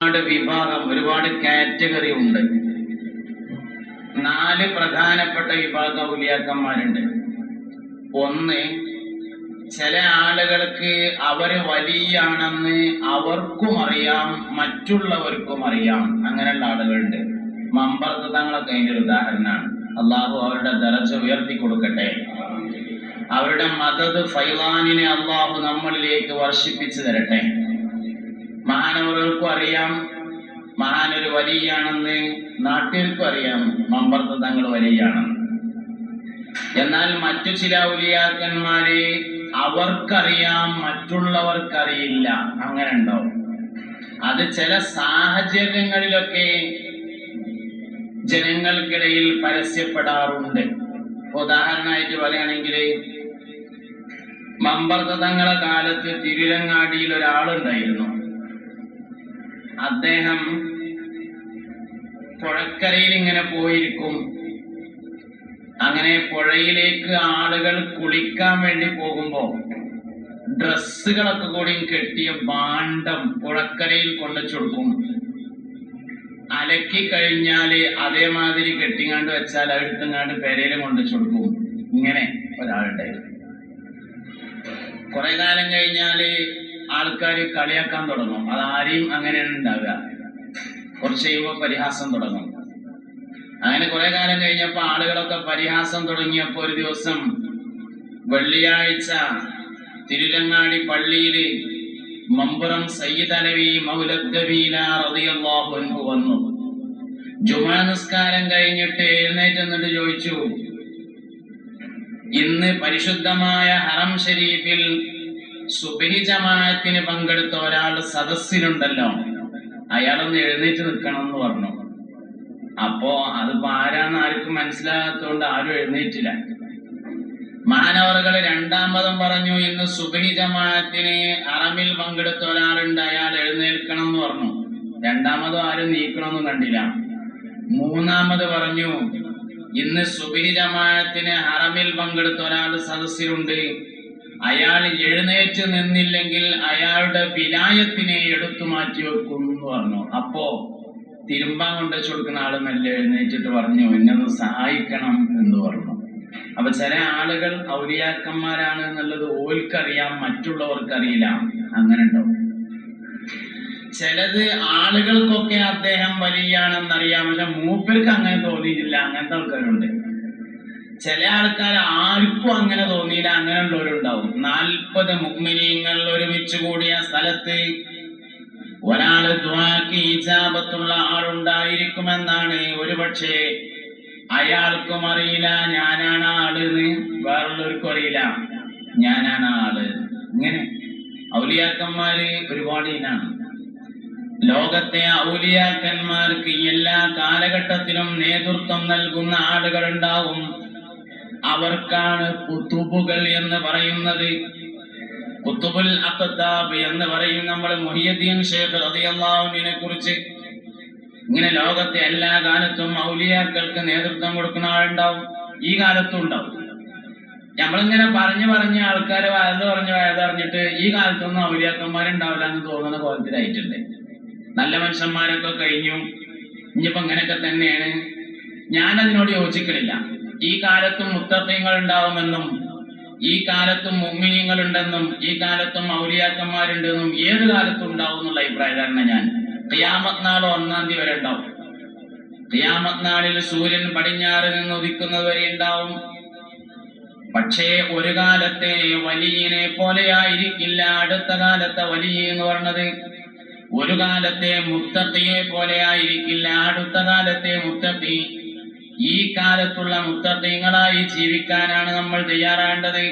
വിഭാഗം, ഒരുപാട് കാറ്റഗറി ഉണ്ട്. 4 പ്രധാനപ്പെട്ട വിഭാഗ ഔലിയാക്കന്മാരുണ്ട്. ഒന്ന്, ചില ആളുകൾക്ക് അവര് വലിയാണെന്ന് അവർക്കും അറിയാം, മറ്റുള്ളവർക്കും അറിയാം. അങ്ങനെയുള്ള ആളുകളുണ്ട്. മമ്പർത്ത് തങ്ങളൊക്കെ അതിന്റെ ഒരു ഉദാഹരണമാണ്. അള്ളാഹു അവരുടെ ദറജ ഉയർത്തി കൊടുക്കട്ടെ. അവരുടെ മദദ് ഫൈലാനിനെ അള്ളാഹു നമ്മളിലേക്ക് വർഷിപ്പിച്ചു തരട്ടെ. മഹാനവറുകൾക്കും അറിയാം മഹാനൊരു വലിയാണെന്ന്, നാട്ടിൽക്കും അറിയാം മമ്പർത്ത് തങ്ങൾ വലിയാണെന്ന്. എന്നാൽ മറ്റു ചില ഔലിയാക്കന്മാരെ അവർക്കറിയാം, മറ്റുള്ളവർക്കറിയില്ല. അങ്ങനെ ഉണ്ടാവും. അത് ചില സാഹചര്യങ്ങളിലൊക്കെ ജനങ്ങൾക്കിടയിൽ പരസ്യപ്പെടാറുണ്ട്. ഉദാഹരണമായിട്ട് പറയുകയാണെങ്കിൽ, മമ്പർത്ത് തങ്ങളെ കാലത്ത് തിരുരങ്ങാടിയിൽ ഒരാളുണ്ടായിരുന്നു. അദ്ദേഹം പുഴക്കരയിൽ ഇങ്ങനെ പോയിരിക്കും. അങ്ങനെ പുഴയിലേക്ക് ആളുകൾ കുളിക്കാൻ വേണ്ടി പോകുമ്പോ ഡ്രസ്സുകളൊക്കെ കൂടി കെട്ടിയ ഭാണ്ഡം പുഴക്കരയിൽ കൊണ്ടുവച്ചുകൊടുക്കും. അലക്കി കഴിഞ്ഞാല് അതേമാതിരി കെട്ടിങ്ങാണ്ട് വെച്ചാൽ അടുത്തങ്ങാണ്ട് പെരയിലും കൊണ്ടുവച്ചുകൊടുക്കും. ഇങ്ങനെ ഒരാളുണ്ടായിരുന്നു. കുറെ കാലം കഴിഞ്ഞാല് ആൾക്കാർ കളിയാക്കാൻ തുടങ്ങും. അതാരെയും അങ്ങനെയാണ് ഉണ്ടാവുക. കുറച്ച് കഴിയുമ്പോൾ പരിഹാസം തുടങ്ങും. അങ്ങനെ കുറെ കാലം കഴിഞ്ഞപ്പോ ആളുകളൊക്കെ പരിഹാസം തുടങ്ങിയപ്പോ ഒരു ദിവസം വെള്ളിയാഴ്ച തിരുരങ്ങാടി പള്ളിയില് മമ്പുറം സയ്യിദ് അലവി മൗലദ്ദബീല റളിയല്ലാഹു അൻഹു വന്നു. ജുമാ നിസ്കാരം കഴിഞ്ഞിട്ട് എഴുന്നേറ്റ് എന്നിട്ട് ചോദിച്ചു, ഇന്ന് പരിശുദ്ധമായ ഹറം ഷരീഫിൽ സുബ്ഹി ജമാഅത്തിന് പങ്കെടുത്ത ഒരാൾ സദസ്സിലുണ്ടല്ലോ, അയാളൊന്ന് എഴുന്നേറ്റ് നിൽക്കണം എന്ന് പറഞ്ഞു. അപ്പോ അതിപ്പോ ആരാന്ന് ആർക്കും മനസ്സിലാകാത്തതുകൊണ്ട് ആരും എഴുന്നേറ്റില്ല. മഹാനവറുകൾ രണ്ടാമതും പറഞ്ഞു, ഇന്ന് സുബ്ഹി ജമാഅത്തിന് ഹറമിൽ പങ്കെടുത്ത ഒരാളുണ്ട്, അയാൾ എഴുന്നേൽക്കണം എന്ന് പറഞ്ഞു. രണ്ടാമതും ആരും നീക്കണമെന്നും കണ്ടില്ല. മൂന്നാമത് പറഞ്ഞു, ഇന്ന് സുബ്ഹി ജമാഅത്തിന് ഹറമിൽ പങ്കെടുത്ത ഒരാൾ സദസ്സിലുണ്ട്, അയാൾ എഴുന്നേറ്റ് നിന്നില്ലെങ്കിൽ അയാളുടെ വിലായത്തിനെ എടുത്തു മാറ്റി വെക്കും എന്ന് പറഞ്ഞു. അപ്പോ തിരുമ്പാൻ കൊണ്ടുവച്ചു കൊടുക്കുന്ന ആള് മെല്ലെ എഴുന്നേറ്റിട്ട് പറഞ്ഞു, എന്നെ സഹായിക്കണം എന്ന് പറഞ്ഞു. അപ്പൊ ചില ആളുകൾ ഔലിയാക്കന്മാരാണ് എന്നുള്ളത് ഓൽക്കറിയാം, മറ്റുള്ളവർക്കറിയില്ല. അങ്ങനെ ഉണ്ടാവും. ചിലത് ആളുകൾക്കൊക്കെ അദ്ദേഹം വലിയാണെന്നറിയാം, പക്ഷെ മൂപ്പർക്ക് അങ്ങനെ തോന്നിയിട്ടില്ല. അങ്ങനത്തെ ആൾക്കാരുണ്ട്. ചില ആൾക്കാർ ആർക്കും അങ്ങനെ തോന്നിയില്ല. അങ്ങനെയുള്ളവരുണ്ടാവും. 40 മുഅ്മിനീങ്ങൾ ഒരുമിച്ച് കൂടിയ സ്ഥലത്ത് ഒരാള് ദുആക്ക് ഇജാബത്തുള്ള ആളുണ്ടായിരിക്കുമെന്നാണ്. ഒരുപക്ഷെ അയാൾക്കും അറിയില്ല ഞാനാണ് ആളെന്ന്, വേറുള്ളവർക്കും അറിയില്ല ഞാനാണ് ആള്. ഇങ്ങനെ ഔലിയാക്കന്മാര് ഒരുപാട് ഇനാണ്. ലോകത്തെ ഔലിയാക്കന്മാർക്ക് എല്ലാ കാലഘട്ടത്തിലും നേതൃത്വം നൽകുന്ന ആളുകൾ ഉണ്ടാവും. അവർക്കാണ് കുത്തുബുകൾ എന്ന് പറയുന്നത്. കുത്തുബുൽ അഖ്താബ് എന്ന് പറയും നമ്മൾ മുഹിയുദ്ദീൻ ഷേഖ് റളിയല്ലാഹു അൻഹുവിനെ കുറിച്ച്. ഇങ്ങനെ ലോകത്തെ എല്ലാ കാലത്തും ഔലിയാക്കൾക്ക് നേതൃത്വം കൊടുക്കുന്ന ആളുണ്ടാവും. ഈ കാലത്തും ഉണ്ടാവും. നമ്മളിങ്ങനെ പറഞ്ഞ് ആൾക്കാര് വയതറിഞ്ഞിട്ട് ഈ കാലത്തൊന്നും ഔലിയാക്കന്മാരുണ്ടാവില്ല എന്ന് തോന്നുന്ന കോലത്തിലായിട്ടുണ്ട്. നല്ല മനുഷ്യന്മാരൊക്കെ കഴിഞ്ഞു. ഇനിയിപ്പോ ഇങ്ങനെയൊക്കെ തന്നെയാണ്. ഞാനതിനോട് യോജിക്കണില്ല. ഈ കാലത്തും മുത്തഖീങ്ങൾ ഉണ്ടാവുമെന്നും ഈ കാലത്തും മുഅ്മിനീങ്ങൾ ഉണ്ടെന്നും ഈ കാലത്തും ഔലിയാക്കന്മാരുണ്ടെന്നും ഏത് കാലത്തും ഉണ്ടാവും എന്നുള്ള അഭിപ്രായക്കാരനാണ് ഞാൻ. ഖിയാമത്ത് നാൾ 1-ാം തീയതി വരെ ഉണ്ടാവും. ഖിയാമത്ത് നാളിൽ സൂര്യൻ പടിഞ്ഞാറ് നിന്ന് ഉദിക്കുന്നത് വരെ ഉണ്ടാവും. പക്ഷേ ഒരു കാലത്തെ വലിയനെ പോലെയായിരിക്കില്ല അടുത്ത കാലത്തെ വലിയ എന്ന് പറഞ്ഞത്. ഒരു കാലത്തെ മുത്തഖിയെ പോലെയായിരിക്കില്ല അടുത്ത കാലത്തെ മുത്തഖി. ഈ കാലത്തുള്ള മുത്തഖീങ്ങളായി ജീവിക്കാനാണ് നമ്മൾ തയ്യാറാവേണ്ടത്.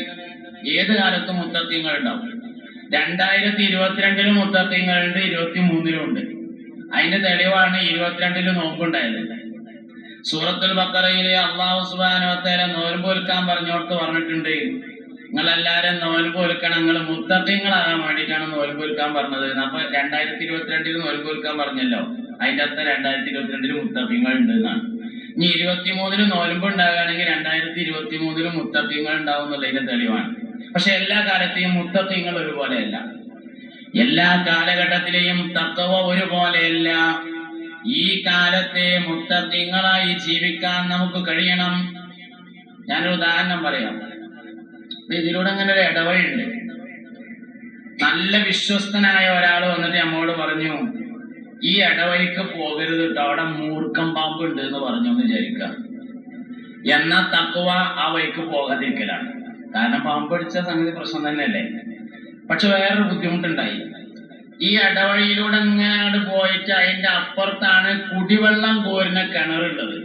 ഏത് കാലത്തും മുത്തഖീങ്ങൾ ഉണ്ടാവും. 2022 മുത്തഖീങ്ങളുണ്ട്, 23 ഉണ്ട്. അതിന്റെ തെളിവാണ് 22 നോമ്പുണ്ടായത്. സൂറത്തുൽ ബഖറയിലെ അല്ലാഹു സുബ്ഹാനഹു വ തആല നോമ്പ് നോൽക്കാൻ പറഞ്ഞോർത്ത് പറഞ്ഞിട്ടുണ്ട്, നിങ്ങളെല്ലാരും നോമ്പ് നോൽക്കണം, നിങ്ങൾ മുത്തഖീങ്ങളാകാൻ വേണ്ടിയിട്ടാണ് നോമ്പ് നോൽക്കാൻ പറഞ്ഞത്. അപ്പൊ 2022 നോമ്പ് നോൽക്കാൻ പറഞ്ഞല്ലോ, അതിന്റെ അർത്ഥം 2022 മുത്തഖീങ്ങൾ ഉണ്ട് എന്നാണ്. ഇനി 23 നോമ്പ് ഉണ്ടാകുകയാണെങ്കിൽ 2023 മുത്തഖീങ്ങൾ ഉണ്ടാവും എന്നുള്ളതിന്റെ തെളിവാണ്. പക്ഷെ എല്ലാ കാലത്തെയും മുത്തഖീങ്ങൾ ഒരുപോലെയല്ല. എല്ലാ കാലഘട്ടത്തിലെയും തഖ്വ ഒരുപോലെയല്ല. ഈ കാലത്തെ മുത്തഖീങ്ങളായി ജീവിക്കാൻ നമുക്ക് കഴിയണം. ഞാനൊരു ഉദാഹരണം പറയാം. ഇതിലൂടെ അങ്ങനെ ഒരു ഇടവഴിയുണ്ട്. നല്ല വിശ്വസ്തനായ ഒരാൾ വന്നിട്ട് നമ്മോട് പറഞ്ഞു, ഈ ഇടവഴിക്ക് പോകരുത് കേട്ടോ, അവിടെ മൂർഖം പാമ്പ് ഉണ്ട് എന്ന് പറഞ്ഞു എന്ന് വിചാരിക്കുക. എന്നാ തഖ്വ ആ വഴിക്ക് പോകാതിരിക്കലാണ്. കാരണം പാമ്പ് പിടിച്ച സംഗതി പ്രശ്നം തന്നെയല്ലേ. പക്ഷെ വേറൊരു ബുദ്ധിമുട്ടുണ്ടായി. ഈ ഇടവഴിയിലൂടെ ഇങ്ങനെ പോയിട്ട് അതിന്റെ അപ്പുറത്താണ് കുടിവെള്ളം കോരുന്ന കിണറുള്ളത്.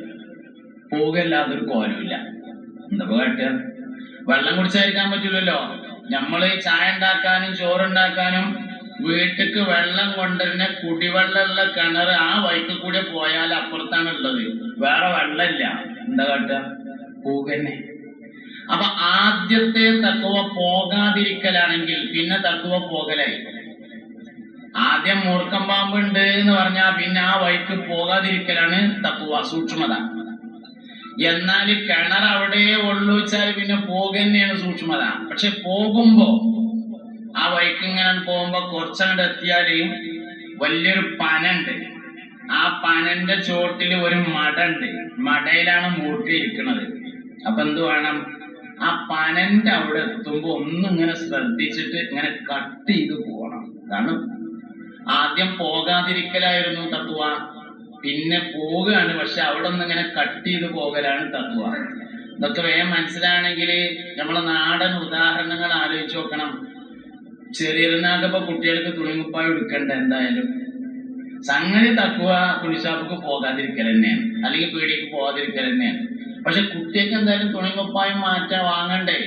പോകല്ലാതൊരു കോരമില്ല. എന്താ കേട്ട, വെള്ളം കുടിച്ചായിരിക്കാൻ പറ്റൂലല്ലോ. നമ്മള് ചായ ഉണ്ടാക്കാനും ചോറുണ്ടാക്കാനും വീട്ടിക്ക് വെള്ളം കൊണ്ടുവരുന്ന കുടിവെള്ളമുള്ള കിണർ ആ വഴിക്ക് കൂടെ പോയാൽ അപ്പുറത്താണ് ഉള്ളത്. വേറെ വെള്ളമില്ല. എന്താ കേട്ട, പോകന്നെ. അപ്പൊ ആദ്യത്തെ തഖ്വ പോകാതിരിക്കലാണെങ്കിൽ പിന്നെ തഖ്വ പോകലായി. ആദ്യം മൂർഖം പാമ്പ് ഉണ്ട് എന്ന് പറഞ്ഞാൽ പിന്നെ ആ വഴിക്ക് പോകാതിരിക്കലാണ് തഖ്വ, സൂക്ഷ്മത. എന്നാൽ കിണർ അവിടെ ഉള്ളു വെച്ചാൽ പിന്നെ പോകന്നെയാണ് സൂക്ഷ്മത. പക്ഷെ പോകുമ്പോ ആ വഴിക്ക് ഇങ്ങനെ പോകുമ്പോ കുറച്ചങ്ങോട്ട് എത്തിയാല് വലിയൊരു പനുണ്ട്. ആ പനന്റെ ചോട്ടിൽ ഒരു മട ഉണ്ട്. മടയിലാണ് മൂർഖ ഇരിക്കുന്നത്. അപ്പൊ എന്ത് വേണം, ആ പനന്റെ അവിടെ എത്തുമ്പോ ഒന്നിങ്ങനെ ശ്രദ്ധിച്ചിട്ട് ഇങ്ങനെ കട്ട് ചെയ്ത് പോകണം. കാരണം ആദ്യം പോകാതിരിക്കലായിരുന്നു തഖ്വ, പിന്നെ പോവുകയാണ്. പക്ഷെ അവിടെ ഒന്ന് ഇങ്ങനെ കട്ട് ചെയ്ത് പോകലാണ് തഖ്വ. ഇതൊക്കെ വേഗം മനസ്സിലാണെങ്കിൽ നമ്മളെ നാടൻ ഉദാഹരണങ്ങൾ ആലോചിച്ച് നോക്കണം. ചെറിയൊരുനാക്കപ്പോ കുട്ടികൾക്ക് തുണിമുപ്പായി എടുക്കണ്ട. എന്തായാലും സംഗതി തഖ്വ തുണിഷാപ്പിക്ക് പോകാതിരിക്കൽ തന്നെയാണ്, അല്ലെങ്കിൽ പീടിക്ക് പോകാതിരിക്കൽ തന്നെയാണ്. പക്ഷെ കുട്ടികൾക്ക് എന്തായാലും തുണിമുപ്പായും വാങ്ങണ്ടേ.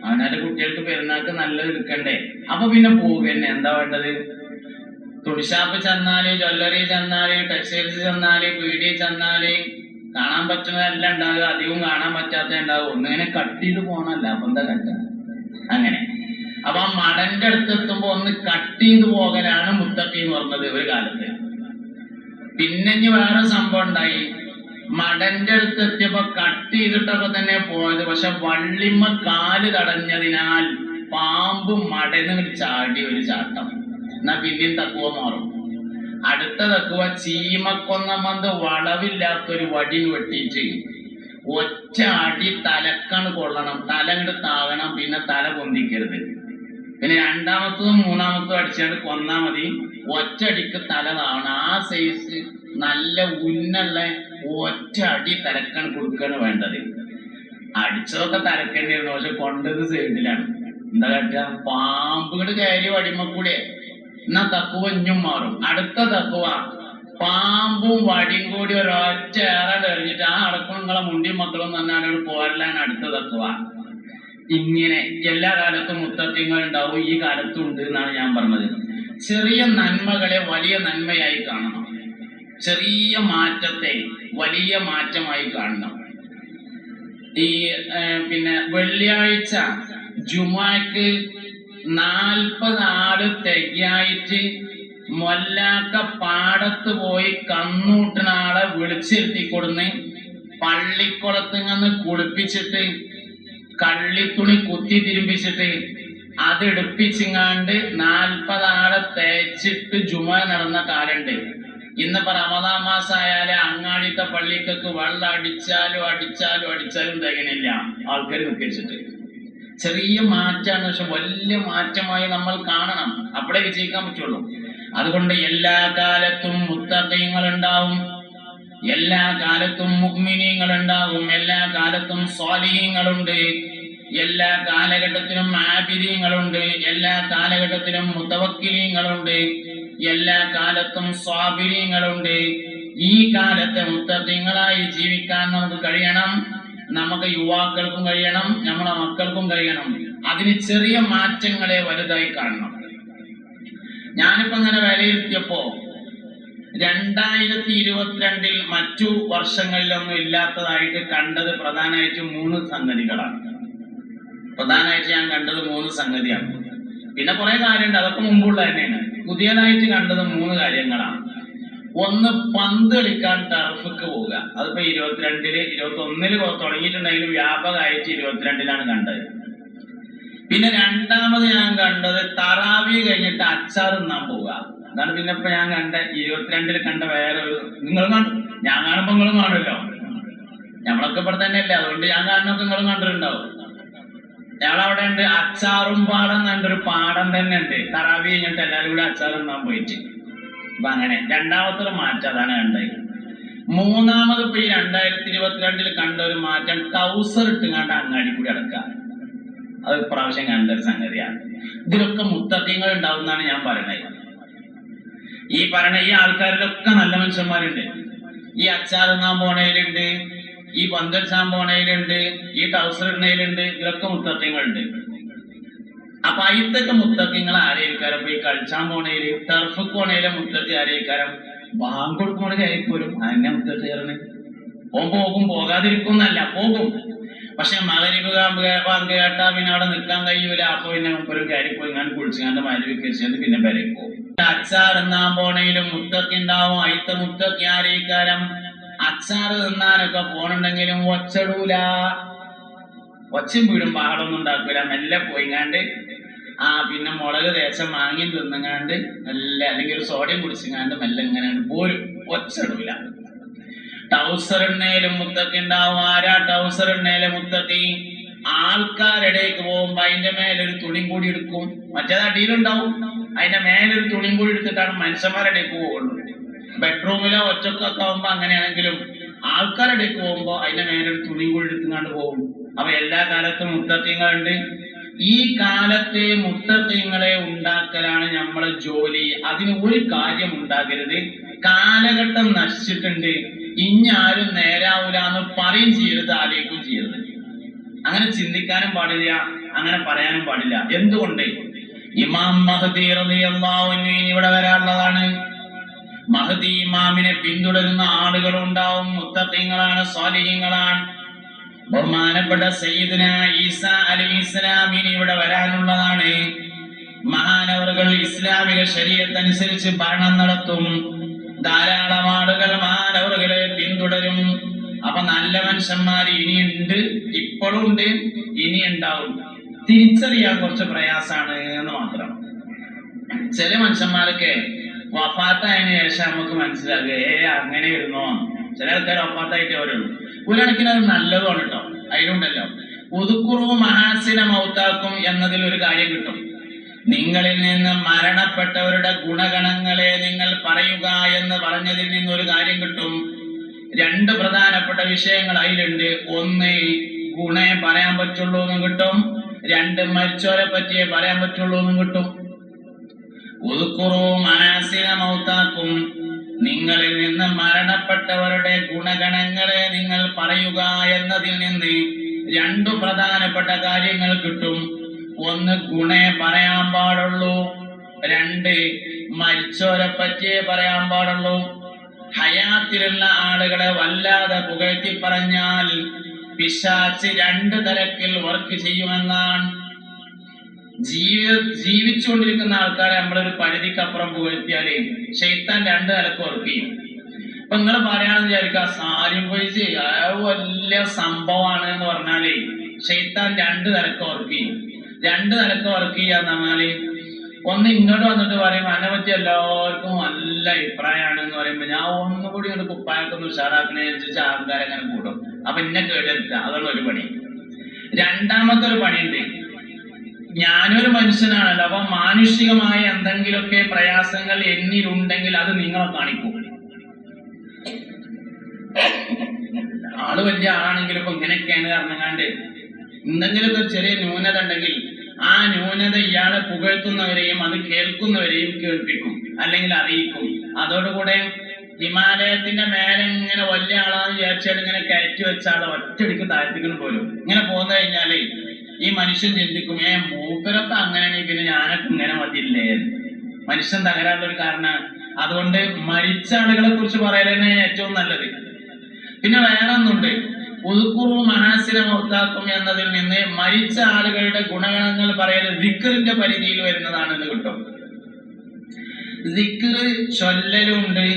അവനാല് കുട്ടികൾക്ക് പെരുന്നാൾക്ക് നല്ലത് എടുക്കണ്ടേ. അപ്പൊ പിന്നെ പോവുക തന്നെ. എന്താ വേണ്ടത്, തുണിഷാപ്പ് ചെന്നാല്, ജ്വല്ലറി ചെന്നാല്, ടെക്സ്റ്റൈൽസ് ചെന്നാല്, പീടി ചെന്നാല് കാണാൻ പറ്റുന്നതല്ല ഉണ്ടാകുക, അധികവും കാണാൻ പറ്റാത്ത ഉണ്ടാകും. ഒന്നിങ്ങനെ കട്ട് ചെയ്ത് പോകണല്ല. അപ്പൊ എന്താ കട്ട അങ്ങനെ. അപ്പൊ ആ മടന്റെ അടുത്ത് എത്തുമ്പോ ഒന്ന് കട്ട് ചെയ്ത് പോകലാണ് മുത്തഖി എന്ന് പറഞ്ഞത് ഒരു കാലത്ത്. പിന്നെ ഇനി വേറെ സംഭവം ഉണ്ടായി. മടന്റെ അടുത്ത് എത്തിയപ്പോ കട്ട് ചെയ്തിട്ടൊക്കെ തന്നെ പോയത്. പക്ഷെ വള്ളിമ്മ കാല് തടഞ്ഞതിനാൽ പാമ്പ് മടന്ന് ചാടി ഒരു ചാട്ടം. എന്നാ പിന്നെയും തഖ്വ മാറും. അടുത്ത തഖ്വ ചീമക്കൊന്നമന്ത് വളവില്ലാത്തൊരു വടി വെട്ടിയിട്ട് ഒറ്റ അടി തലക്കാണ് കൊള്ളണം. തല അങ്ങോട്ട് താകണം. പിന്നെ തല പൊന്തിക്കരുത്. പിന്നെ രണ്ടാമത്തതും മൂന്നാമത്തതും അടിച്ചാണ്ട് കൊന്നാ മതി. ഒറ്റ അടിക്ക് തല താവണം. ആ സൈസ് നല്ല ഉന്നുള്ള ഒറ്റ അടി തലക്കാണ് കൊടുക്കാണ് വേണ്ടത്. അടിച്ചതൊക്കെ തലക്കന്നെയായിരുന്നു. പക്ഷെ കൊണ്ടത് സൈഡിലാണ്. എന്താ കേട്ട, പാമ്പുകൾ കയറി വടിമക്കൂടെ. എന്നാ തഖ്വ ഇഞ്ഞും മാറും. അടുത്ത തഖ്വ പാമ്പും വടിയും കൂടി ഒരൊറ്റ ഏറാണ്ട് എറിഞ്ഞിട്ട് ആ അടക്കം നിങ്ങളെ മുണ്ടിയും മക്കളും തന്നാണ് പോരലാണ് അടുത്ത തഖ്വ. ഇങ്ങനെ എല്ലാ കാലത്തും മുത്തഖീങ്ങൾ ഉണ്ടാവും. ഈ കാലത്തും ഉണ്ട് എന്നാണ് ഞാൻ പറഞ്ഞത്. ചെറിയ നന്മകളെ വലിയ നന്മയായി കാണണം. ചെറിയ മാറ്റത്തെ വലിയ മാറ്റമായി കാണണം. ഈ പിന്നെ വെള്ളിയാഴ്ച ജുമാക്ക് 40 ആള് തികയായിട്ട് മൊല്ലാക്ക പാടത്ത് പോയി കന്നൂട്ടുന്ന ആളെ വിളിച്ചിരുത്തി കൊടുന്ന് പള്ളിക്കുളത്തിങ്ങന്ന് കുളിപ്പിച്ചിട്ട് കള്ളിത്തുണി കുത്തി തിരുമ്പിച്ചിട്ട് അതെടുപ്പിച്ചിങ്ങാണ്ട് 40 ആളെ തേച്ചിട്ട് ജുമ നടന്ന കാലുണ്ട്. ഇന്നിപ്പോ റമദാൻ മാസമായാലും അങ്ങാടിത്തെ പള്ളിക്കൊക്കെ വെള്ളം അടിച്ചാലും തികനില്ല ആൾക്കാർ നിൽക്കിച്ചിട്ട്. ചെറിയ മാറ്റാണ്, പക്ഷെ വലിയ മാറ്റമായി നമ്മൾ കാണണം. അപ്പോഴേ വിജയിക്കാൻ പറ്റുള്ളൂ. അതുകൊണ്ട് എല്ലാ കാലത്തും മുത്തഖീങ്ങൾ ഉണ്ടാവും, എല്ലാ കാലത്തും മുഅ്മിനീങ്ങൾ ഉണ്ടാവും, എല്ലാ കാലത്തും സ്വാലിഹീങ്ങളുണ്ട്, എല്ലാ കാലഘട്ടത്തിലും ആബിദീങ്ങളുണ്ട്, എല്ലാ കാലഘട്ടത്തിലും മുതവക്കിലീങ്ങളുണ്ട്, എല്ലാ കാലത്തും സ്വാബിരീങ്ങളുണ്ട്. ഈ കാലത്തെ മുത്തഖീങ്ങളായി ജീവിക്കാൻ നമുക്ക് കഴിയണം. നമുക്ക് യുവാക്കൾക്കും കഴിയണം, നമ്മളെ മക്കൾക്കും കഴിയണം. അതിന് ചെറിയ മാറ്റങ്ങളെ വലുതായി കാണണം. ഞാനിപ്പോ അങ്ങനെ വിലയിരുത്തിയപ്പോ 2022 മറ്റു വർഷങ്ങളിലൊന്നും ഇല്ലാത്തതായിട്ട് കണ്ടത് പ്രധാനമായിട്ടും 3 സംഗതികളാണ്. പ്രധാനമായിട്ട് ഞാൻ കണ്ടത് 3 സംഗതിയാണ്. പിന്നെ കുറെ കാര്യമുണ്ട്, അതൊക്കെ മുമ്പുള്ള തന്നെയാണ്. പുതിയതായിട്ട് കണ്ടത് 3 കാര്യങ്ങളാണ്. ഒന്ന്, പന്ത് കളിക്കാൻ ടർഫിക്ക് പോവുക. അതിപ്പോ 22-ല് 21-ല് തുടങ്ങിയിട്ടുണ്ടെങ്കിലും വ്യാപകമായിട്ട് 22-ലാണ് കണ്ടത്. പിന്നെ രണ്ടാമത് ഞാൻ കണ്ടത് തറാവി കഴിഞ്ഞിട്ട് അച്ചാർ തിന്നാൻ പോവുക. അതാണ് പിന്നെ ഇപ്പൊ ഞാൻ കണ്ട 22-ൽ കണ്ട വേറെ ഒരു, നിങ്ങൾ കണ്ടു, ഞാൻ കാണുമ്പോ നിങ്ങളും കാണുമല്ലോ, ഞമ്മളൊക്കെ ഇവിടെ തന്നെ അല്ലേ, അതുകൊണ്ട് ഞാൻ കാണുന്നൊക്കെ നിങ്ങളും കണ്ടിട്ടുണ്ടാവും. ഞങ്ങളവിടെ ഉണ്ട് അച്ചാറും പാടം എന്നൊരു പാടം തന്നെ ഉണ്ട്. തറാവി കഴിഞ്ഞിട്ട് എല്ലാവരും കൂടെ അച്ചാർ തിന്നാൻ പോയിട്ട്. അപ്പൊ അങ്ങനെ രണ്ടാമത്തെ ഒരു മാറ്റം അതാണ് കണ്ടത്. മൂന്നാമത് ഇപ്പൊ ഈ 2022-ൽ കണ്ട ഒരു മാറ്റം ടൗസർ ഇട്ടുങ്ങാണ്ട് അങ്ങാടി കൂടി അടക്കുക. അത് ഇപ്രാവശ്യം കണ്ടൊരു സംഗതിയാണ്. ഇതിലൊക്കെ മുത്തഖീങ്ങൾ ഉണ്ടാവും എന്നാണ് ഞാൻ പറയണത്. ഈ ആൾക്കാരിലൊക്കെ നല്ല മനുഷ്യന്മാരുണ്ട്. ഈ അച്ചാർ തിന്നാൻ പോണേലുണ്ട്, ഈ പന്തൽച്ചാൻ പോണേലുണ്ട്, ഈ ടൗസർ ഇടുന്നതിലുണ്ട്. ഇതിലൊക്കെ മുത്തഖീങ്ങളുണ്ട്. അപ്പൊ അതിലൊക്കെ മുത്തഖീങ്ങൾ ആരെയിരിക്കാരം? ഇപ്പൊ ഈ കളിച്ചാൻ പോണേല്, ടർഫ് പോണേലെ മുത്തഖി ആരെയിരിക്കാരം? ബാങ്ക് കൊടുക്കുമ്പോൾ കയറിപ്പോരും. അതിനെ മുത്തഖി കയറണേ. ഓൻ പോകും, പോകാതിരിക്കുന്നല്ല, പോകും. പക്ഷെ മഗ്‌രിബ് ബാങ്ക് കേട്ടാ പിന്നെ അവിടെ നിൽക്കാൻ കഴിയൂല. അപ്പൊ പിന്നെ മുപ്പരും കയറിപ്പോയി ഞാൻ കുളിച്ചാണ്ട് മഗ്‌രിബ് കഴിച്ചത് പിന്നെ പെരയിൽ പോകും. അച്ചാർ തിന്നാൻ പോണേലും മുത്തഖി ഉണ്ടാവും. അയിത്ത മുത്തഖി ആരെയിരിക്കാരം? അച്ചാർ തിന്നാനൊക്കെ പോണുണ്ടെങ്കിലും ഒച്ചടൂല, ഒച്ചയും വീടും ബഹളമൊന്നും ഉണ്ടാക്കൂല. മെല്ലെ പോയിങ്ങാണ്ട് പിന്നെ മുളക് തേച്ച മാങ്ങയും തിന്നങ്ങാണ്ട് മെല്ലെ, അല്ലെങ്കിൽ ഒരു സോഡയും കുടിച്ചങ്ങാണ്ട് മെല്ലെ ഇങ്ങനെ പോരും, ഒച്ചടൂല. ടൗസർ എണ്ണയിലും മുത്തഖി ഉണ്ടാവും. ആരാ ടൗസർ എണ്ണയിലെ മുത്തഖി? ആൾക്കാരിടയ്ക്ക് പോകുമ്പോ അതിന്റെ മേലൊരു തുണിയും കൂടി എടുക്കും. മറ്റേത് അടിയിലുണ്ടാവും, അതിന്റെ മേലൊരു തുണിയും കൂടി എടുത്തിട്ടാണ് മനുഷ്യന്മാരുടെക്ക് പോകുള്ളൂ. ബെഡ്റൂമിലോ ഒറ്റക്കൊക്കെ ആവുമ്പോ അങ്ങനെയാണെങ്കിലും ആൾക്കാരുടെക്ക് പോകുമ്പോ അതിന്റെ മേലൊരു തുണിയും കൂടി എടുത്തുകൊണ്ട് പോകും. അപ്പൊ എല്ലാ കാലത്തും മുത്തഖീങ്ങളുണ്ട്. ഈ കാലത്തെ മുത്തഖീങ്ങളെ ഉണ്ടാക്കലാണ് നമ്മളെ ജോലി. അതിന് ഒരു കാര്യം ഉണ്ടാകരുത്. കാലഘട്ടം നശിച്ചിട്ടുണ്ട്, ഇഞ്ഞാരും നേരാവൂല എന്ന് പറയും ചെയ്യരുത്, ആലോചിക്കും ചെയ്യരുത്. അങ്ങനെ ചിന്തിക്കാനും പാടില്ല, അങ്ങനെ പറയാനും പാടില്ല. എന്തുകൊണ്ട്? ഇമാം മഹ്ദി റളിയല്ലാഹു അൻഹു ഇവിടെ വരാനുള്ളതാണ്. മഹ്ദി ഇമാമിനെ പിന്തുടരുന്ന ആളുകൾ ഉണ്ടാവും. മുത്തഖീങ്ങളാണ്, സ്വാലിഹീങ്ങളാണ്. ബഹുമാനപ്പെട്ട സയ്യിദുന ഈസ അലൈഹിസ്സലാമിന് ഇവിടെ വരാനുള്ളതാണ്. മഹാനവറുകൾ ഇസ്ലാമിക ശരീഅത്ത് അനുസരിച്ച് ഭരണം നടത്തും. ധാരാളം ആളുകൾ മഹാനവറുകളെ പിന്തുടരും. അപ്പൊ നല്ല മനുഷ്യന്മാർ ഇനിയുണ്ട്, ഇപ്പോഴും ഉണ്ട്, ഇനി ഉണ്ടാവും. തിരിച്ചറിയാൻ കുറച്ച് പ്രയാസാണ് എന്ന് മാത്രം. ചില മനുഷ്യന്മാരൊക്കെ വഫാത്തായതിനു ശേഷം നമുക്ക് മനസ്സിലാകുക അങ്ങനെ ഇരുന്നോ. ചില ആൾക്കാർ വഫാത്തായിട്ട് അവരുള്ളൂ. ഒരു കണക്കിന് അത് നല്ലതാണ് കേട്ടോ. അതിലുണ്ടല്ലോ ഉദുക്കുറു മഹാസിന മൗത്താക്കും എന്നതിൽ ഒരു കാര്യം കിട്ടും. നിങ്ങളിൽ നിന്ന് മരണപ്പെട്ടവരുടെ ഗുണഗണങ്ങളെ നിങ്ങൾ പറയുക എന്ന് പറഞ്ഞതിൽ നിന്നൊരു കാര്യം കിട്ടും. രണ്ട് പ്രധാനപ്പെട്ട വിഷയങ്ങൾ അതിലുണ്ട്. ഒന്ന്, ഗുണേ പറയാൻ പറ്റുള്ളൂ എന്നും കിട്ടും. രണ്ട്, മരിച്ചവരെ പറ്റിയേ പറയാൻ പറ്റുള്ളൂ എന്നും കിട്ടും. ഉദുക്കുറു മഹാസിന മൗത്താക്കും, നിങ്ങളിൽ നിന്ന് മരണപ്പെട്ടവരുടെ ഗുണഗണങ്ങളെ നിങ്ങൾ പറയുക എന്നതിൽ നിന്ന് രണ്ടു പ്രധാനപ്പെട്ട കാര്യങ്ങൾ കിട്ടും. ഒന്ന്, ഗുണേ പറയാൻ പാടുള്ളൂ. രണ്ട്, മരിച്ചവരെ പറ്റിയേ പറയാൻ പാടുള്ളൂ. ഹയാത്തിലുള്ള ആളുകളെ വല്ലാതെ പുകഴ്ത്തി പറഞ്ഞാൽ പിശാച് രണ്ട് തരത്തിൽ വർക്ക് ചെയ്യുമെന്നാണ്. ജീവിച്ചുകൊണ്ടിരിക്കുന്ന ആൾക്കാരെ നമ്മളൊരു പരിധിക്കപ്പുറം പുകഴ്ത്തിയാലേ ശൈത്താൻ രണ്ട് തലക്ക് വർക്ക് ചെയ്യും. ഇപ്പൊ നിങ്ങൾ പറയാണെന്ന് വിചാരിക്കുക, സാലിം ഫൈസി വലിയ സംഭവമാണ് എന്ന് പറഞ്ഞാലേ ശൈത്താൻ രണ്ട് തലക്ക് വർക്ക് ചെയ്യും. രണ്ട് തലക്ക് വർക്ക് ചെയ്യാന്ന് പറഞ്ഞാല്, ഒന്ന് ഇങ്ങോട്ട് വന്നിട്ട് പറയും അതിനെ പറ്റി എല്ലാവർക്കും നല്ല അഭിപ്രായമാണ് എന്ന് പറയുമ്പോ ഞാൻ ഒന്നുകൂടി ഒന്ന് കുപ്പായൊക്കെ ഉഷാറാക്കുന്നതിനനുസരിച്ച് ആൾക്കാരെ അങ്ങനെ കൂടും. അപ്പൊ എന്നെ കേടെടുക്കുക, അതാണ് ഒരു പണി. രണ്ടാമത്തെ ഒരു പണിയുണ്ട്. ഞാനൊരു മനുഷ്യനാണല്ലോ, അപ്പൊ മാനുഷികമായ എന്തെങ്കിലുമൊക്കെ പ്രയാസങ്ങൾ എന്നിലുണ്ടെങ്കിൽ അത് നിങ്ങളെ കാണിക്കും. ആള് വലിയ ആളാണെങ്കിലും ഇപ്പൊ ഇങ്ങനെയൊക്കെയാണ് കാരണങ്ങാണ്ട് എന്തെങ്കിലുമൊക്കെ ഒരു ചെറിയ ന്യൂനത ഉണ്ടെങ്കിൽ ആ ന്യൂനത ഇയാളെ പുകഴ്ത്തുന്നവരെയും അത് കേൾക്കുന്നവരെയും കേൾപ്പിക്കും, അല്ലെങ്കിൽ അറിയിക്കും. അതോടുകൂടെ ഹിമാലയത്തിന്റെ മേലെ ഇങ്ങനെ വലിയ ആളാന്ന് വിചാരിച്ചാൽ ഇങ്ങനെ കയറ്റി വെച്ചാൽ ഒറ്റടിക്ക് താഴ്ത്തിക്കണം പോലും. ഇങ്ങനെ പോന്നു കഴിഞ്ഞാല് ഈ മനുഷ്യൻ ചിന്തിക്കും, മൂപ്പരൊക്കെ അങ്ങനെയാണെങ്കിൽ പിന്നെ ഞാനൊക്കെ ഇങ്ങനെ മതിയില്ലേ. മനുഷ്യൻ തകരാനുള്ള ഒരു കാരണമാണ്. അതുകൊണ്ട് മരിച്ച ആളുകളെ കുറിച്ച് പറയലന്നെ ഏറ്റവും നല്ലത്. പിന്നെ വേറെ ഒന്നുണ്ട്, ഉദുക്കുറു മഹാസിന മൗത്താക്കും എന്നതിൽ നിന്ന് മരിച്ച ആളുകളുടെ ഗുണഗണങ്ങൾ പറയൽ ദിക്റിന്റെ പരിധിയിൽ വരുന്നതാണെന്ന് കിട്ടും. ദിക്ർ ചൊല്ലലുണ്ട്,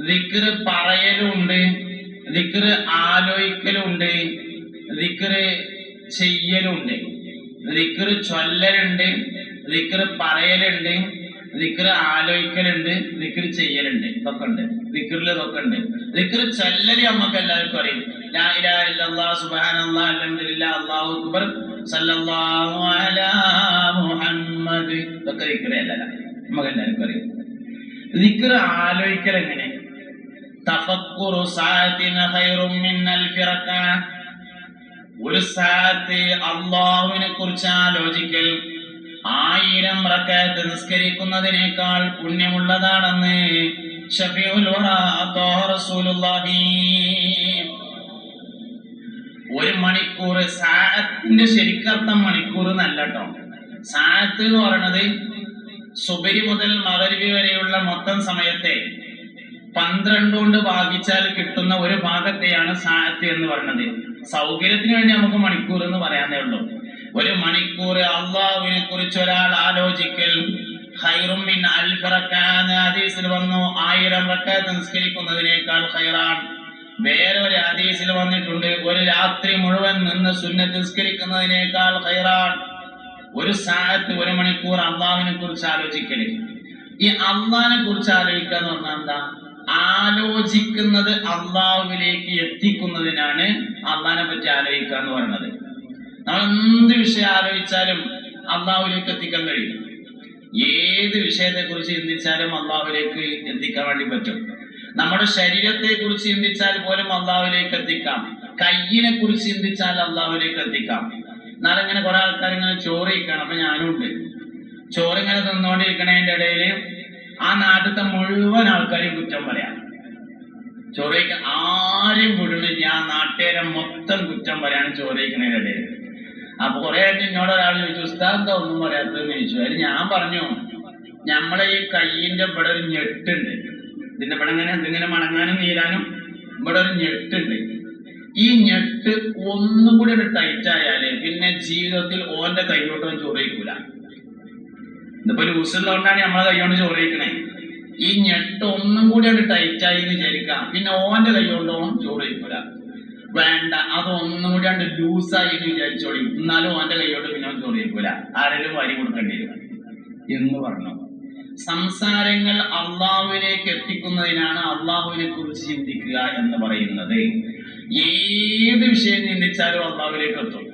ദിക്ർ പറയലുണ്ട്, ദിക്ർ ആലോചിക്കലുണ്ട്, ദിക്ർ ചെയ്യലുണ്ട്. ദിക്ർ ചൊല്ലലുണ്ട്, ദിക്ർ പറയലുണ്ട്, ദിക്ർ ആലോചിക്കലുണ്ട്, ദിക്ർ ചെയ്യലുണ്ട്. ഇതൊക്കെ ഉണ്ട് ദിക്റിൽ, ഇതൊക്കെ ഉണ്ട്. ദിക്ർ ചൊല്ലല് നമുക്ക് എല്ലാവർക്കും അറിയും. ലാ ഇലാഹ ഇല്ലല്ലാഹ് സുബ്ഹാനല്ലാഹ് അൽഹംദുലില്ലാഹ് അല്ലാഹു അക്ബർ സല്ലല്ലാഹു അലാ മുഹമ്മദ്, ഇതൊക്കെ ദിക്റല്ല, നമുക്ക് എല്ലാവർക്കും അറിയും. ദിക്ർ ആലോചിക്കൽ എങ്ങനെ? തഫക്കുറു സഅത്തിന ഖൈറും മിൻ അൽഫി റക്അ, ഒരു സഅത്ത് അല്ലാഹുവിനെ കുറിച്ച് ആലോചിക്കൽ 1000 റക്അത്ത് നിസ്കരിക്കുന്നതിനേക്കാൾ പുണ്യമുള്ളതാണെന്ന് ശഫീഉൽ വറാ റസൂലുള്ളാഹി. ഒരു മണിക്കൂർ, സഅത്തിന്റെ ശരിക്കർത്ഥം മണിക്കൂർ എന്നല്ല കേട്ടോ. സഅത്ത് എന്ന് പറയുന്നത് സുബഹി മുതൽ മഗ്‌രിബ് വരെയുള്ള മൊത്തം സമയത്തെ 12 കൊണ്ട് ഭാഗിച്ചാൽ കിട്ടുന്ന ഒരു ഭാഗത്തെയാണ് സഅത്ത് എന്ന് പറയുന്നത്. സൗകര്യത്തിന് വേണ്ടി നമുക്ക് മണിക്കൂർ എന്ന് പറയാനേ ഉള്ളൂ. ഒരു മണിക്കൂർ അള്ളാഹുവിനെ കുറിച്ച് ഒരാൾ ആലോചിക്കൽ ഖൈറും മിൻ അൽഫി റക്അത്ത് ഹദീസിൽ വന്നു, 1000 റക്അത്ത് നിസ്കരിക്കുന്നതിനേക്കാൾ ഖൈറാൻ. വേറെ ഒരു ഹദീസിൽ വന്നിട്ടുണ്ട്, ഒരു രാത്രി മുഴുവൻ നിന്ന് സുന്നത്ത് നിസ്കരിക്കുന്നതിനേക്കാൾ ഖൈറാൻ. ഒരു സഅത്ത്, ഒരു മണിക്കൂർ അള്ളാഹുവിനെ കുറിച്ച് ആലോചിക്കല്. ഈ അള്ളാഹിനെ കുറിച്ച് ആലോചിക്കുക എന്ന് പറഞ്ഞാൽ എന്താ? ആലോചിക്കുന്നത് അള്ളാഹുവിലേക്ക് എത്തിക്കുന്നതിനാണ് അള്ളാഹിനെ പറ്റി ആലോചിക്കുക എന്ന് പറയുന്നത്. നമ്മൾ എന്ത് വിഷയം ആലോചിച്ചാലും അള്ളാഹുവിലേക്ക് എത്തിക്കാൻ കഴിയും. ഏത് വിഷയത്തെ കുറിച്ച് ചിന്തിച്ചാലും അള്ളാഹുവിലേക്ക് എത്തിക്കാൻ വേണ്ടി പറ്റും. നമ്മുടെ ശരീരത്തെ കുറിച്ച് ചിന്തിച്ചാൽ പോലും അള്ളാഹുവിലേക്ക് എത്തിക്കാം. കയ്യിനെ കുറിച്ച് ചിന്തിച്ചാൽ അള്ളാഹുവിലേക്ക് എത്തിക്കാം. എന്നാലും ഇങ്ങനെ കുറെ ആൾക്കാർ ഇങ്ങനെ ചോറ് കഴിക്കണം. അപ്പൊ ഞാനും ഉണ്ട്. ചോറിങ്ങനെ തിന്നുകൊണ്ടിരിക്കണതിന്റെ ഇടയില് ആ നാട്ടിലത്തെ മുഴുവൻ ആൾക്കാരെയും കുറ്റം പറയാം. ചോറ് കഴിക്കാൻ ആരും വിടുന്നില്ല, ആ നാട്ടുകാരെ മൊത്തം കുറ്റം പറയാണ് ചോറ് കഴിക്കണതിന്റെ ഇടയിൽ. അപ്പൊ കുറെ എന്നോട് ഒരാൾ ചോദിച്ചു, ഉസ്താദ് എന്താ ഒന്നും പറയാത്തതെന്ന് ചോദിച്ചു. അതിൽ ഞാൻ പറഞ്ഞു, നമ്മളെ ഈ കയ്യിന്റെ ഇവിടെ ഒരു ഞെട്ടുണ്ട്. ഇതിന്റെ ഇവിടെ ഇങ്ങനെ എന്തിങ്ങനെ മടങ്ങാനും നീരാനും ഇവിടെ ഒരു ഞെട്ടുണ്ട്. ഈ ഞെട്ട് ഒന്നും കൂടി ഒരു ടൈറ്റ് ആയാല് പിന്നെ ജീവിതത്തിൽ ഓന്റെ കൈയോട്ടോ ചോറ് കഴിക്കൂല. ഇതിപ്പോ ലൂസുള്ളതുകൊണ്ടാണ് നമ്മളെ കൈകൊണ്ട് ചോറ് കഴിക്കണേ. ഈ ഞെട്ട് ഒന്നും കൂടി ഒരു ടൈറ്റായി എന്ന് വിചാരിക്കാം, പിന്നെ ഓന്റെ കൈകൊണ്ടോ ചോറ് കഴിക്കൂല. വേണ്ട, അതൊന്നും കൂടി ഉണ്ട് ലൂസായി എന്ന് വിചാരിച്ചോളി, എന്നാലും ഓന്റെ കൈയോട്ട് പിന്നെ ചോറ് കഴിക്കൂല. ആരെങ്കിലും വരി കൊടുക്കേണ്ടി വരും എന്ന് പറഞ്ഞു. സംസാരങ്ങൾ അള്ളാഹുവിലേക്ക് എത്തിക്കുന്നതിനാണ് അള്ളാഹുവിനെ കുറിച്ച് ചിന്തിക്കുക എന്ന് പറയുന്നത്. ഏത് വിഷയം ചിന്തിച്ചാലും അള്ളാഹുവിലേക്ക് എത്തും.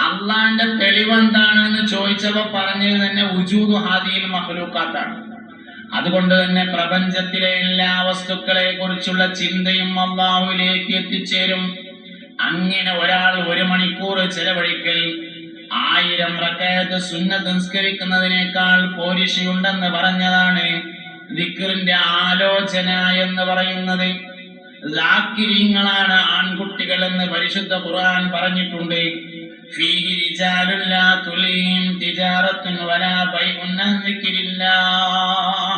അള്ളാന്റെ തെളിവെന്താണെന്ന് ചോദിച്ചപ്പോ പറഞ്ഞത് തന്നെ ഉജൂദു ഹാദിൽ മഖ്ലൂഖാത്താണ്. അതുകൊണ്ട് തന്നെ പ്രപഞ്ചത്തിലെ എല്ലാ വസ്തുക്കളെ കുറിച്ചുള്ള ചിന്തയും അള്ളാഹുവിലേക്ക് എത്തിച്ചേരും. അങ്ങനെ ഒരാൾ 1 മണിക്കൂർ ചെലവഴിക്കൽ 1000 റക്അത്ത് സുന്നത്ത് നിസ്കരിക്കുന്നതിനേക്കാൾ പോരിശയുണ്ടെന്ന് പറഞ്ഞതാണ് ദിക്റിന്റെ ആലോചന എന്ന് പറയുന്നത്. ളാക്കിരീങ്ങളാണ് ആൺകുട്ടികൾ എന്ന് പരിശുദ്ധ ഖുർആൻ പറഞ്ഞിട്ടുണ്ട്. ഫീഹി റിജാലുൻ ലാ തുലീഹിം തിജാറത്തുൻ വലാ ബൈഉൻ അൻ ദിക്രില്ലാഹ്.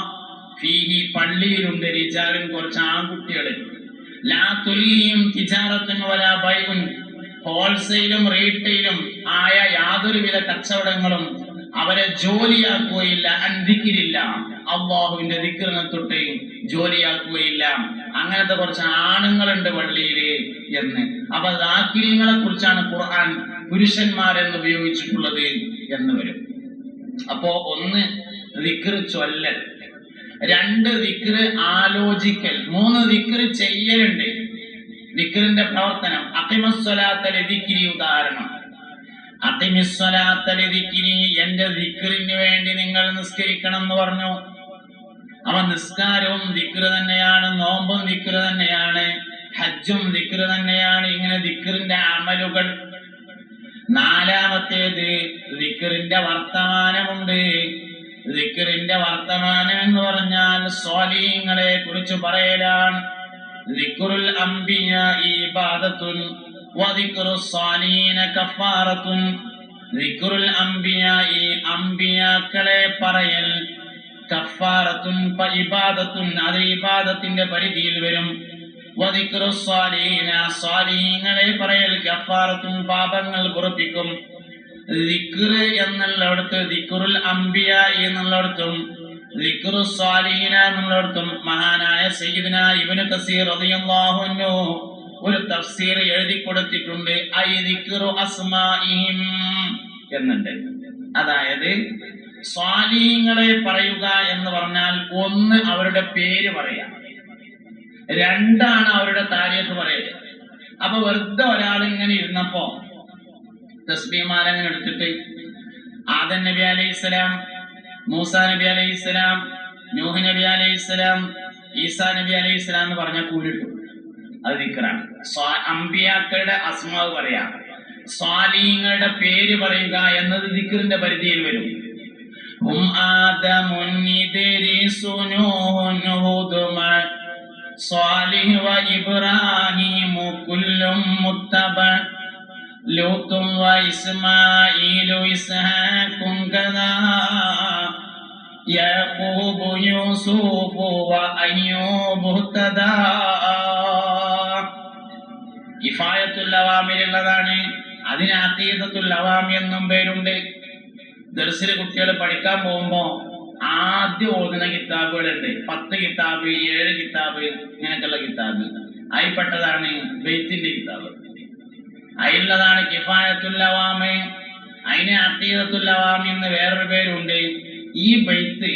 ഫീഹി പള്ളിയിലുണ്ട് റിജാലുൻ, കുറച്ച് ആൺകുട്ടികൾ. ലാ തുലീഹിം തിജാറത്തുൻ വലാ ബൈഉൻ, ഹോൾസെയിലും റീറ്റെയിലും ആയ യാതൊരുവിധ കച്ചവടങ്ങളും അവരെ ജോലിയാക്കുകയില്ല. അൻ ദിക്രില്ലാഹ്, അല്ലാഹുവിന്റെ ദിക്റിനെ തൊട്ട് ജോലിയാക്കുകയില്ല. അങ്ങനത്തെ കുറച്ച് ആണുങ്ങളുണ്ട് പള്ളിയില് എന്ന്. അപ്പൊ ദാക്കിര്യങ്ങളെ കുറിച്ചാണ് ഖുർആൻ പുരുഷന്മാരെന്ന് ഉപയോഗിച്ചിട്ടുള്ളത് എന്ന് വരും. അപ്പോ 1 ദിക്ർ ചൊല്ലൽ, 2 ദിക്ർ ആലോചിക്കൽ, 3 ദിക്ർ ചെയ്യലുണ്ട്. ദിക്റിന്റെ പ്രവർത്തനം അഖിമസ്സലാത്ത ലിദിക്രി, ഉദാഹരണം അഖിമിസ്സലാത്ത ലിദിക്രി, എന്റെ ദിക്റിന് വേണ്ടി നിങ്ങൾ നിസ്കരിക്കണം എന്ന് പറഞ്ഞു. അവ നിസ്കാരവും ദിക്ർ തന്നെയാണ്, നോമ്പും ദിക്ർ തന്നെയാണ്, ഹജ്ജും ദിക്ർ തന്നെയാണ്. ഇങ്ങനെ ദിക്റിന്റെ അമലുകൾ. 4മത്തേത് ദിക്റിന്റെ വർത്തമാനമുണ്ട്. ദിക്റിന്റെ വർത്തമാനം എന്ന് പറഞ്ഞാൽ സ്വാലിഹീങ്ങളെ കുറിച്ച് പറയലാണ്. ദിക്റുൽ അംബിയാഇ ഇബാദത്തുൻ വദിക്റുസ് സ്വാലിഹീന കഫാറത്തുൻ. ദിക്റുൽ അംബിയാഇ, അംബിയാക്കളെ പറയൽ, കഫാറത്തുൻ ഇബാദത്തുൻ, അത് ഇബാദത്തിന്റെ പരിധിയിൽ വരും. വദിക്റുസ് സ്വാലിഹീന, സ്വാലിഹീങ്ങളെ പറയൽ കഫാറത്തുൻ, പാപങ്ങൾ പൊറുപ്പിക്കും. ദിക്ർ എന്നുള്ളിടത്ത് ദിക്റുൽ അംബിയാ എന്നുള്ളിടത്തും ദിക്റുസ് സ്വാലിഹീന എന്നുള്ളിടത്തും മഹാനായ സയ്യിദുനാ ഇബ്നു കസീർ റളിയല്ലാഹു അൻഹു ഒരു തഫ്സീർ എഴുതി കൊടുത്തിട്ടുണ്ട്, ഐ ദിക്റു അസ്മാഇഹിം എന്നുണ്ട്. അതായത് സ്വാലിഹീങ്ങളെ പറയുക എന്ന് പറഞ്ഞാൽ ഒന്ന് അവരുടെ പേര് പറയാം, രണ്ടാണ് അവരുടെ താരീഖ് പറയല്. അപ്പൊ വെറുതെ ഒരാൾ ഇങ്ങനെ ഇരുന്നപ്പോ തസ്ബീഹ്മാലങ്ങനെ എടുത്തിട്ട് ആദം നബി അലൈഹിസ്സലാം, മൂസാ നബി അലൈഹിസ്സലാം, നൂഹ് നബി അലൈഹിസ്സലാം, ഈസാ നബി അലൈഹിസ്സലാം എന്ന് പറഞ്ഞാൽ കൂടിട്ടു. അത് ദിക്റാണ്. അമ്പിയാക്കളുടെ അസ്മാവ് പറയാം, സ്വാലിഹീങ്ങളുടെ പേര് പറയുക എന്നത് ദിക്റിന്റെ പരിധിയിൽ വരും. ഹും ആദമുൻ ഇദ്രീസു നൂഹുൻ ഹൂദും സ്വാലിഹ് വ ഇബ്രാഹീമു കുല്ലും മുത്തബ ലൂത്തും വ ഇസ്മാഈലു ഇസ്ഹാഖും കദാ യാഖൂബു യൂസുഫു വ അയ്യൂബു തദാ. കിഫായത്തുൽ അവാമിലുള്ളതാണ്. അതിന് അഖീദത്തുൽ അവാമി എന്നും പേരുണ്ട്. ദർസിൽ കുട്ടികൾ പഠിക്കാൻ പോകുമ്പോ ആദ്യം ഓതുന്ന കിതാബുകളുണ്ട്. 10 കിതാബ്, 7 കിതാബ്, ഇങ്ങനെയൊക്കെയുള്ള കിതാബ്. അതിൽപ്പെട്ടതാണ് ബൈത്തിന്റെ കിതാബ്. അതിലുള്ളതാണ് കിഫായത്തുൽ അവാമി. അതിന് അഖീദത്തുൽ അവാമി എന്ന് വേറൊരു പേരുണ്ട്. ഈ ബൈത്ത്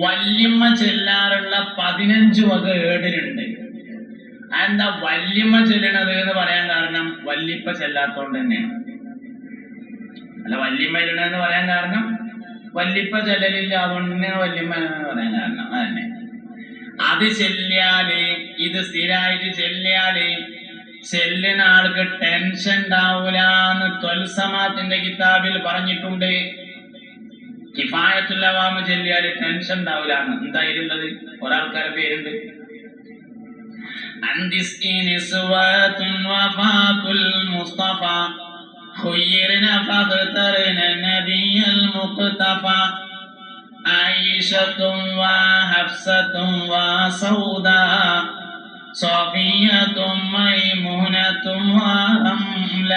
വല്യമ്മ ചെല്ലാറുള്ള 15 വക ഏടിനുണ്ട്. എന്താ വല്യമ്മ ചെല്ലണത് എന്ന് പറയാൻ കാരണം വല്യപ്പ ചെല്ലാത്തോണ്ട് തന്നെയാണ്. അല്ല, വല്യമ്മ ചെല്ലണെന്ന് പറയാൻ കാരണം വല്യപ്പ ചെല്ലലില്ല, അതുകൊണ്ട് തന്നെയാണ് വല്യമ്മ എന്ന് പറയാൻ കാരണം. അതന്നെ. അത് ചെല്ലിയാല്, ഇത് സ്ഥിരമായിട്ട് ചെല്ലിയാല് ചെല്ലുന്ന ആൾക്ക് ടെൻഷൻ ഉണ്ടാവൂല എന്ന് ത്വൽസമാത്തിന്റെ കിതാബിൽ പറഞ്ഞിട്ടുണ്ട്. കിഫായത്തുൽ അവാമി ചെല്ലിയാല് ടെൻഷൻ ഉണ്ടാവൂല എന്ന്. എന്തായിരുന്നത്? ഒരാൾക്കാരുടെ പേരുണ്ട്, ആയിഷത്തും വഹഫ്സത്തും വസൗദാ സഫിയ്യത്തും മൈമൂനത്തും വറംല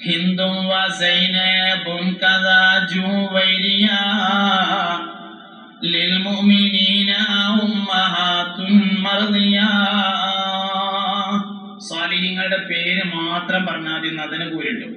ഹിന്ദും വസൈനബും കദാ ജുവൈരിയാ ലിൽമുഅ്മിനീന ഉമ്മഹാത്തുൻ മർദിയാ. സ്വാലിഹീങ്ങളുടെ പേര് മാത്രം പറഞ്ഞാൽ അതിന് കൂലിട്ടും.